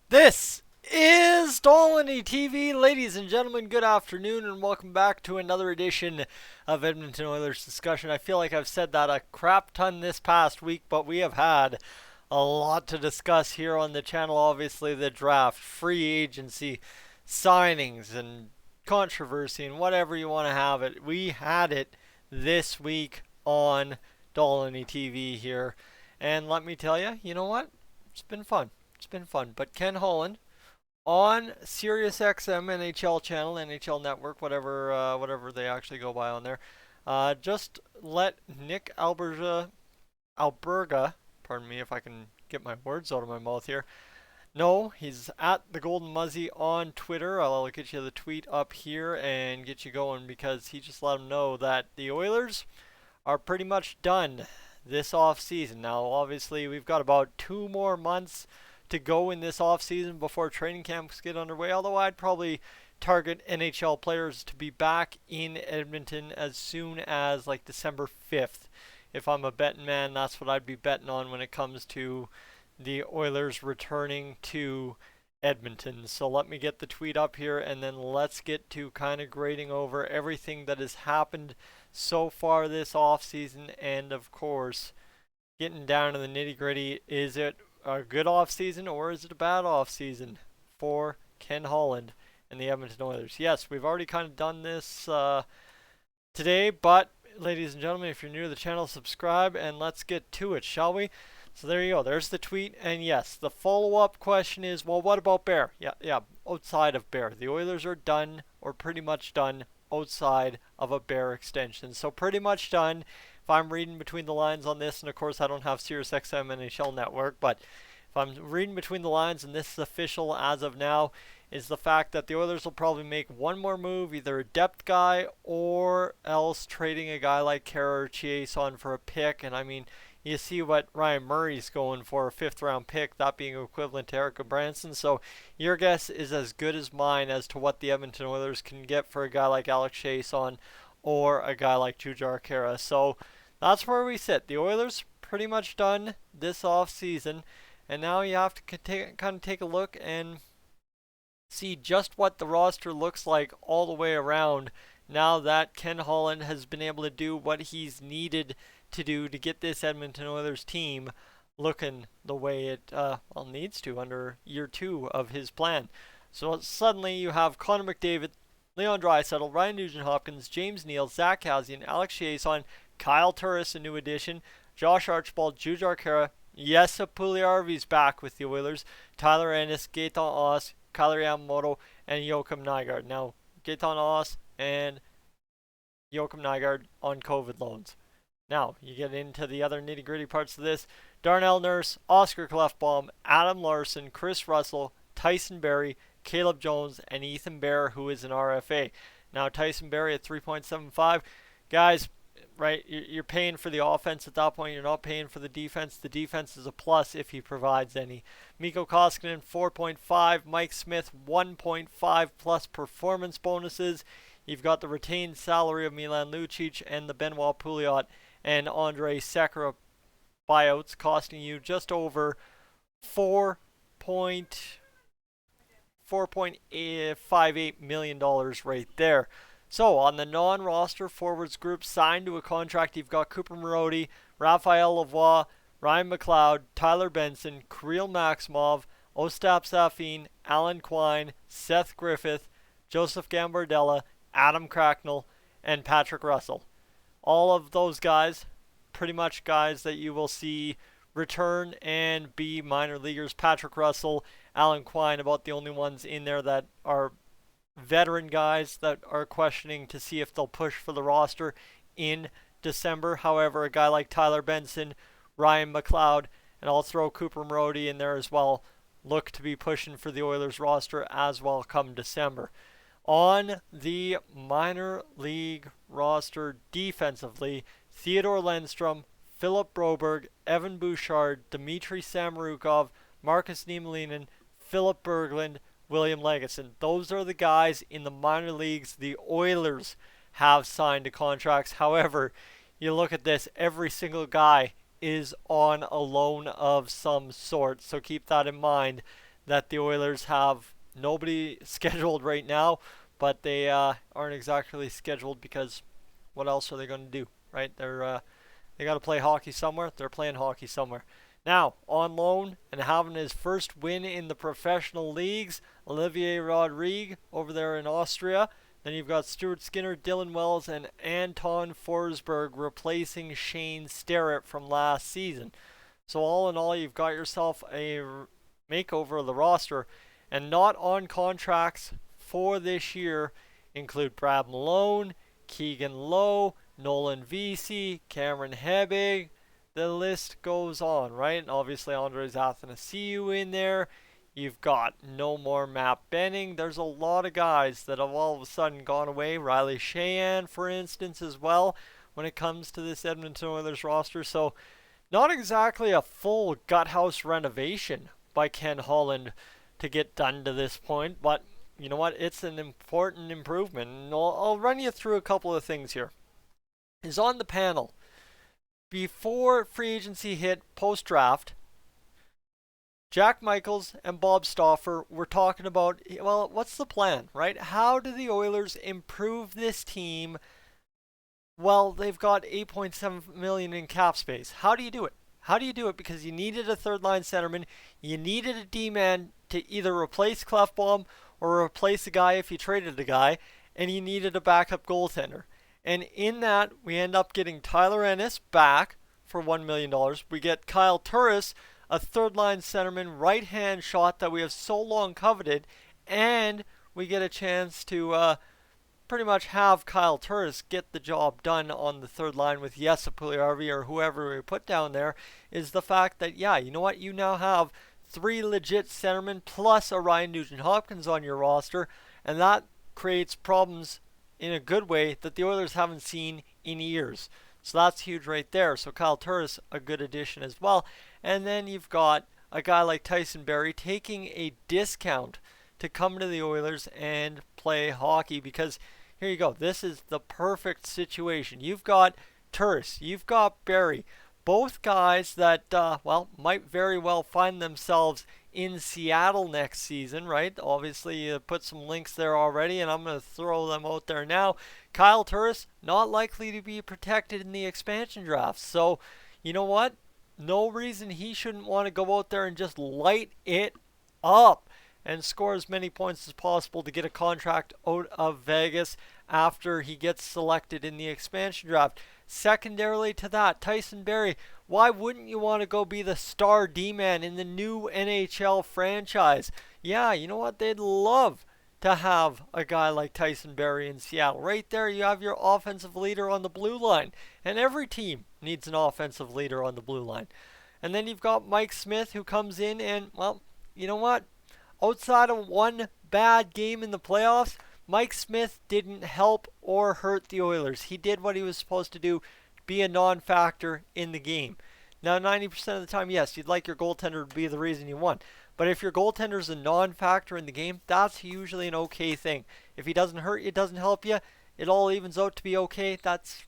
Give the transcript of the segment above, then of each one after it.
This is Dolynny TV. Ladies and gentlemen, good afternoon and welcome back to another edition of Edmonton Oilers Discussion. I feel like I've said that a crap ton this past week, but we have had a lot to discuss here on the channel. Obviously, the draft, free agency, signings, and controversy, and whatever you want to have it. We had it this week on Dolynny TV here. And let me tell you, you know what? It's been fun. It's been fun. But Ken Holland on SiriusXM NHL channel, NHL Network, whatever they actually go by on there, just let Nick Alberga, pardon me if I can get my words out of my mouth here. No, he's at the Golden Muzzy on Twitter. I'll get you the tweet up here and get you going because he just let him know that the Oilers are pretty much done this off season. Now, obviously, we've got about 2 more months to go in this off season before training camps get underway. Although I'd probably target NHL players to be back in Edmonton as soon as like December 5th. If I'm a betting man, that's what I'd be betting on when it comes to the Oilers returning to Edmonton. So let me get the tweet up here and then let's get to kind of grading over everything that has happened so far this off season, and of course getting down to the nitty gritty. Is it a good off season or is it a bad off season for Ken Holland and the Edmonton Oilers? Yes, we've already kind of done this today, but ladies and gentlemen, if you're new to the channel, subscribe and let's get to it, shall we? So there you go. There's the tweet. And yes, the follow-up question is, well, what about Bear? Yeah, outside of Bear. The Oilers are done, or pretty much done, outside of a Bear extension. So pretty much done. If I'm reading between the lines on this, and of course I don't have SiriusXM NHL Network, but if I'm reading between the lines, and this is official as of now, is the fact that the Oilers will probably make one more move, either a depth guy or else trading a guy like Kara or Chiasson for a pick. And I mean, you see what Ryan Murray's going for, a 5th-round pick, that being equivalent to Erica Branson. So your guess is as good as mine as to what the Edmonton Oilers can get for a guy like Alex Chiasson or a guy like Jujhar Khaira. So that's where we sit. The Oilers pretty much done this off season, and now you have to kind of take a look and see just what the roster looks like all the way around now that Ken Holland has been able to do what he's needed to do to get this Edmonton Oilers team looking the way it needs to under year 2 of his plan. So suddenly you have Connor McDavid, Leon Draisaitl, Ryan Nugent-Hopkins, James Neal, Zach Kassian, Alex Chiasson, Kyle Turris, a new addition, Josh Archibald, Jujhar Khaira, Jesse Puljujärvi's back with the Oilers, Tyler Ennis, Gaetan Haas, Kailer Yamamoto, and Joakim Nygard. Now, Gaetan Haas and Joakim Nygard on COVID loans. Now, you get into the other nitty-gritty parts of this. Darnell Nurse, Oscar Klefbom, Adam Larson, Chris Russell, Tyson Berry, Caleb Jones, and Ethan Bear, who is an RFA. Now, Tyson Berry at 3.75. Guys, right, you're paying for the offense at that point. You're not paying for the defense. The defense is a plus if he provides any. Mikko Koskinen, 4.5. Mike Smith, 1.5 plus performance bonuses. You've got the retained salary of Milan Lucic and the Benoit Pouliot and Andre Sekera buyouts costing you just over $4.58 million right there. So on the non-roster forwards group signed to a contract, you've got Cooper Marody, Raphael Lavoie, Ryan McLeod, Tyler Benson, Kirill Maximov, Ostap Safin, Alan Quine, Seth Griffith, Joseph Gambardella, Adam Cracknell, and Patrick Russell. All of those guys, pretty much guys that you will see return and be minor leaguers. Patrick Russell, Alan Quine, about the only ones in there that are veteran guys that are questioning to see if they'll push for the roster in December. However, a guy like Tyler Benson, Ryan McLeod, and I'll throw Cooper Marody in there as well, look to be pushing for the Oilers roster as well come December. On the minor league roster defensively, Theodore Lindstrom, Philip Broberg, Evan Bouchard, Dmitry Samorukov, Marcus Niemelainen, Philip Berglund, William Legason. Those are the guys in the minor leagues the Oilers have signed to contracts. However, you look at this, every single guy is on a loan of some sort, so keep that in mind. that the Oilers have nobody scheduled right now, but they aren't exactly scheduled because what else are they going to do, right? They got to play hockey somewhere. They're playing hockey somewhere. Now, on loan and having his first win in the professional leagues, Olivier Rodrigue over there in Austria. Then you've got Stuart Skinner, Dylan Wells, and Anton Forsberg replacing Shane Starrett from last season. So all in all, you've got yourself a makeover of the roster. And not on contracts for this year include Brad Malone, Keegan Lowe, Nolan Vesey, Cameron Hebig. The list goes on, right? And obviously Andres Athanasiou in there. You've got no more Matt Benning. There's a lot of guys that have all of a sudden gone away. Riley Sheahan, for instance, as well, when it comes to this Edmonton Oilers roster. So not exactly a full guthouse renovation by Ken Holland to get done to this point. But you know what? It's an important improvement. And I'll run you through a couple of things here. Is on the panel. Before free agency hit post-draft, Jack Michaels and Bob Stauffer were talking about, well, what's the plan, right? How do the Oilers improve this team? Well, they've got $8.7 million in cap space. How do you do it? How do you do it? Because you needed a third-line centerman. You needed a D-man to either replace Clefbaum or replace a guy if you traded a guy. And you needed a backup goaltender. And in that, we end up getting Tyler Ennis back for $1 million. We get Kyle Turris, a third-line centerman, right-hand shot that we have so long coveted. And we get a chance to pretty much have Kyle Turris get the job done on the third line with Jesse Puljujärvi or whoever we put down there, is the fact that, yeah, you know what? You now have 3 legit centermen plus a Ryan Nugent-Hopkins on your roster. And that creates problems in a good way that the Oilers haven't seen in years. So that's huge right there. So Kyle Turris, a good addition as well. And then you've got a guy like Tyson Berry taking a discount to come to the Oilers and play hockey, because here you go. This is the perfect situation. You've got Turris, you've got Berry, both guys that, might very well find themselves in Seattle next season, right? Obviously, you put some links there already, and I'm going to throw them out there now. Kyle Turris, not likely to be protected in the expansion draft. So, you know what? No reason he shouldn't want to go out there and just light it up and score as many points as possible to get a contract out of Vegas after he gets selected in the expansion draft. Secondarily to that, Tyson Berry, why wouldn't you want to go be the star D-man in the new NHL franchise? Yeah, you know what? They'd love to have a guy like Tyson Berry in Seattle. Right there, you have your offensive leader on the blue line. And every team needs an offensive leader on the blue line. And then you've got Mike Smith, who comes in and, well, you know what? Outside of one bad game in the playoffs, Mike Smith didn't help or hurt the Oilers. He did what he was supposed to do, be a non-factor in the game. Now, 90% of the time, yes, you'd like your goaltender to be the reason you won. But if your goaltender's a non-factor in the game, that's usually an okay thing. If he doesn't hurt you, doesn't help you, it all evens out to be okay. That's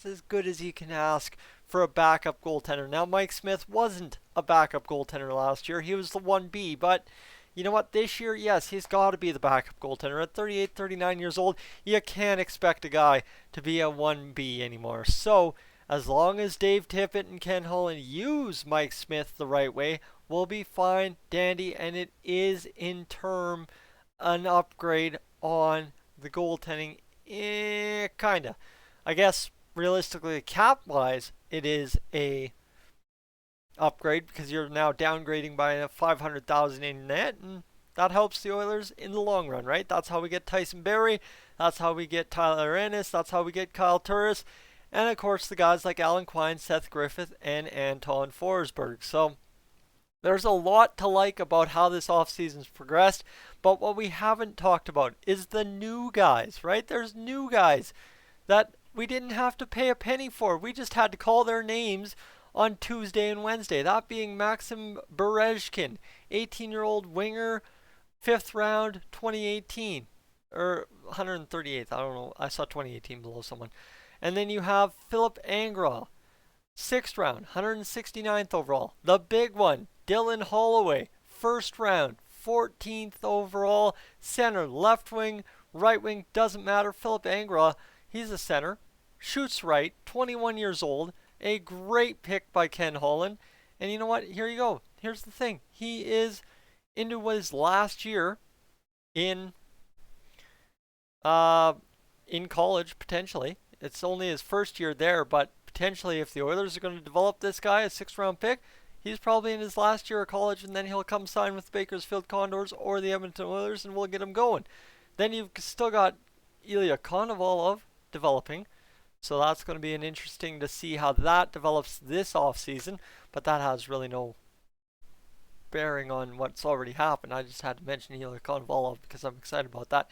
as good as you can ask for a backup goaltender. Now, Mike Smith wasn't a backup goaltender last year. He was the 1B, but you know what? This year, yes, he's got to be the backup goaltender. At 38, 39 years old, you can't expect a guy to be a 1B anymore. So, as long as Dave Tippett and Ken Holland use Mike Smith the right way, we'll be fine, dandy, and it is in turn an upgrade on the goaltending. Kinda. I guess, realistically, cap-wise, it is a upgrade because you're now downgrading by $500,000 in net, and that helps the Oilers in the long run, right? That's how we get Tyson Berry, that's how we get Tyler Ennis, that's how we get Kyle Turris, and of course the guys like Alan Quine, Seth Griffith, and Anton Forsberg. So there's a lot to like about how this offseason's progressed, but what we haven't talked about is the new guys, right? There's new guys that we didn't have to pay a penny for. We just had to call their names on Tuesday and Wednesday. That being Maxim Berezhkin, 18-year-old winger, 5th round, 2018. Or 138th, I don't know. I saw 2018 below someone. And then you have Philip Angra, 6th round, 169th overall. The big one, Dylan Holloway, first round, 14th overall, center, left wing, right wing, doesn't matter. Philip Angra, he's a center, shoots right, 21 years old, a great pick by Ken Holland. And you know what? Here you go. Here's the thing. He is into his last year in college, potentially. It's only his first year there, but potentially if the Oilers are going to develop this guy, a 6th-round pick, he's probably in his last year of college, and then he'll come sign with the Bakersfield Condors or the Edmonton Oilers, and we'll get him going. Then you've still got Ilya Konovalov developing, so that's going to be interesting to see how that develops this offseason, but that has really no bearing on what's already happened. I just had to mention Ilya Konovalov because I'm excited about that.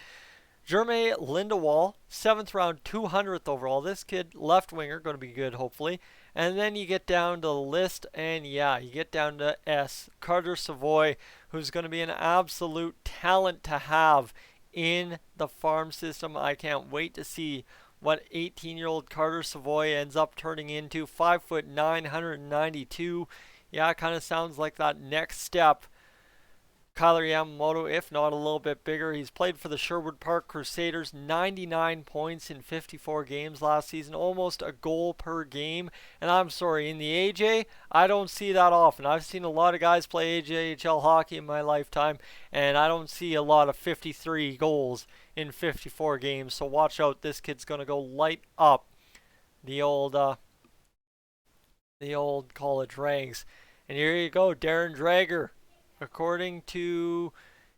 Jeremy Lindewall, 7th round, 200th overall. This kid, left winger, going to be good, hopefully. And then you get down to the list, and yeah, you get down to S. Carter Savoy, who's going to be an absolute talent to have in the farm system. I can't wait to see what 18-year-old Carter Savoy ends up turning into. 5'9", 192. Yeah, it kind of sounds like that next step. Kyler Yamamoto, if not a little bit bigger. He's played for the Sherwood Park Crusaders, 99 points in 54 games last season, almost a goal per game. And I'm sorry, in the AJ, I don't see that often. I've seen a lot of guys play AJHL hockey in my lifetime, and I don't see a lot of 53 goals in 54 games. So watch out, this kid's going to go light up the old college ranks. And here you go, Darren Drager. According to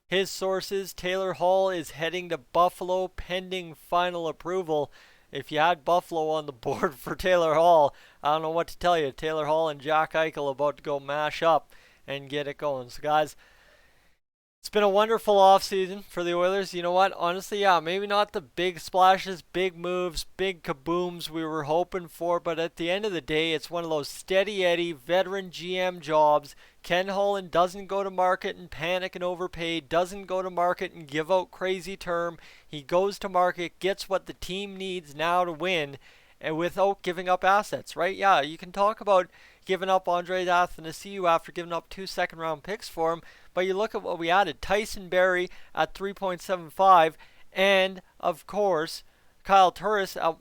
his sources, Taylor Hall is heading to Buffalo pending final approval. If you had Buffalo on the board for Taylor Hall, I don't know what to tell you. Taylor Hall and Jack Eichel about to go mash up and get it going. So guys, it's been a wonderful offseason for the Oilers. You know what? Honestly, yeah, maybe not the big splashes, big moves, big kabooms we were hoping for, but at the end of the day, it's one of those steady Eddie veteran GM jobs. Ken Holland doesn't go to market and panic and overpay, doesn't go to market and give out crazy term. He goes to market, gets what the team needs now to win, and without giving up assets, right? Yeah, you can talk about giving up Andrei Athanasiou after giving up 2 second-round picks for him, but you look at what we added. Tyson Berry at 3.75, and, of course, Kyle Turris at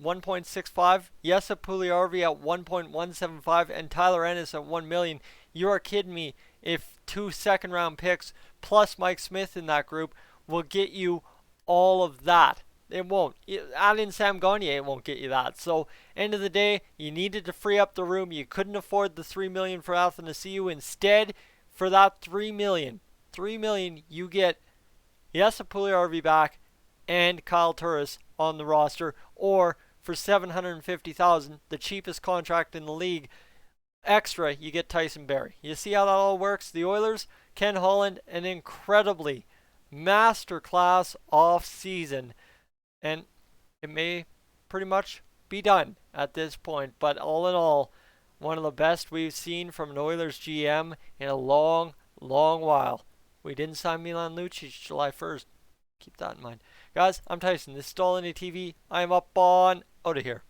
1.65, Jesse Puljujärvi at 1.175, and Tyler Ennis at $1 million. You are kidding me if 2 second-round picks plus Mike Smith in that group will get you all of that. It won't. Add in Sam Gagner, it won't get you that. So, end of the day, you needed to free up the room. You couldn't afford the $3 million for Athanasiou. Instead, for that $3 million, you get Jesse Puljujärvi back and Kyle Turris on the roster, or for $750,000, the cheapest contract in the league, extra, you get Tyson Berry. You see how that all works? The Oilers, Ken Holland, an incredibly masterclass off-season, and it may pretty much be done at this point. But all in all, one of the best we've seen from an Oilers GM in a long, long while. We didn't sign Milan Lucic July 1st. Keep that in mind. Guys, I'm Tyson. This is Dolynny TV. I am up on out of here.